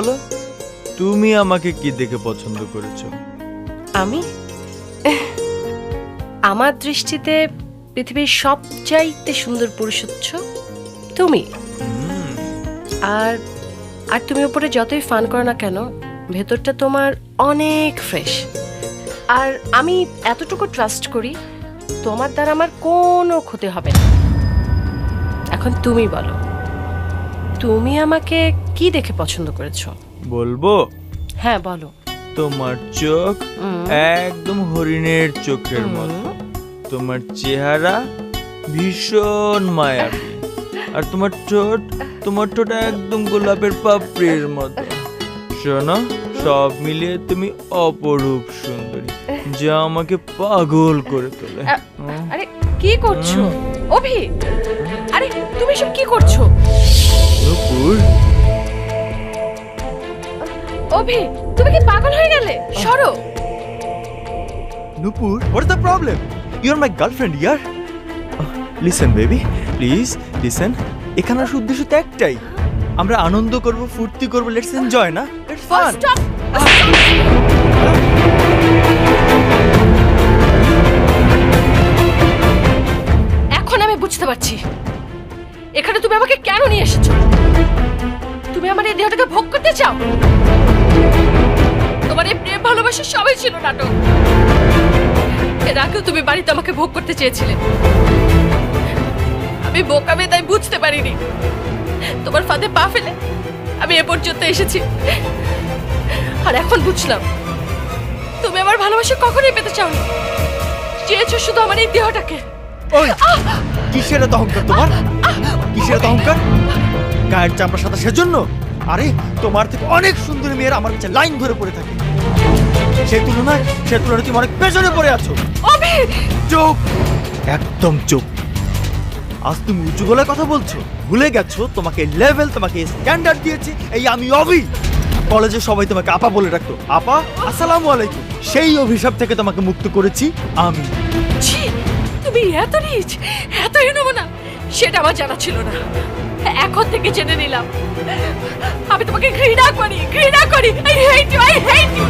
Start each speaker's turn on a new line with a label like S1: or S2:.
S1: বলো তুমি আমাকে কি দেখে পছন্দ করেছো?
S2: আমি আমার দৃষ্টিতে পৃথিবীর সবচাইতে সুন্দর পুরুষ হচ্ছ তুমি। আর আর তুমি উপরে যতই ফান করো না কেন, ভেতরটা তোমার অনেক ফ্রেশ। আর আমি এতটুকু ট্রাস্ট করি তোমার দ্বারা আমার কোনো ক্ষতি হবে না। এখন তুমি বলো, তুমি আমাকে কি দেখে পছন্দ করেছো?
S1: বলবো?
S2: হ্যাঁ বলো।
S1: তোমার চোখ একদম হরিণের চোখের মতো, তোমার চেহারা ভীষণ মায়াবী, আর তোমার ঠোঁট একদম গোলাপের পাপড়ির মতো। শোনো, সব মিলিয়ে তুমি অপরূপ সুন্দরী, যা আমাকে পাগল করে তোলে।
S2: আরে কি করছো অভি? আরে তুমি সব কি করছো?
S1: নূপুর,
S2: অভি তুমি কি পাগল হয়ে গেলে? সরো।
S1: নূপুর, what is the problem? You are my girlfriend, yaar. Listen baby, please listen. এখানে আসার উদ্দেশ্য তো একটাই, আমরা আনন্দ করব, ফুর্তি করব, লেটস এনজয়, না? Let's fun.
S2: এখন আমি বুঝতে পারছি এখানে তুমি আমাকে কেন নিয়ে এসেছো। তুমি আমার এই দেহটাকে ভোগ করতে চাও। তোমার এই প্রেম ভালোবাসা সবই ছিল নাটক। এর আগেও তুমি বাড়িতে আমাকে ভোগ করতে চেয়েছিলে। আমি বোকামে তাই বুঝতে পারিনি। তোমার ফাঁদে পা ফেলে আমি এ পর্যন্ত এসেছি। আর এখন বুঝলাম তুমি আমার ভালোবাসা কখনোই পেতে চাওনি, চেয়েছো শুধু আমার এই দেহটাকে।
S1: ওই কিসের এত অহংকার তোমার? কিসের এত অহংকার? গায়ের চামড়া সাদা সেজন্য? আরে তোমার থেকে অনেক সুন্দরী মেয়েরা আমার কাছে লাইন ধরে পড়ে থাকে। সেই তুলনায় তুমি অনেক পেছনে পড়ে আছো।
S2: অভি
S1: চুপ, একদম চুপ। আজ তুমি উঁচু গলায় কথা বলছো, ভুলে গেছো তোমাকে লেভেল, তোমাকে স্ট্যান্ডার্ড দিয়েছি এই আমি অভি। কলেজে সবাই তোমাকে আপা বলে রাখতো, আপা আসসালামু আলাইকুম। সেই অভিশাপ থেকে তোমাকে মুক্ত করেছি আমি।
S2: ছি, তুমি এত নীচ, এত হীনমনা, সেটা আমার জানা ছিল না। এখন থেকে জেনে নিলাম। আমি তোমাকে ঘৃণা করি। I hate you.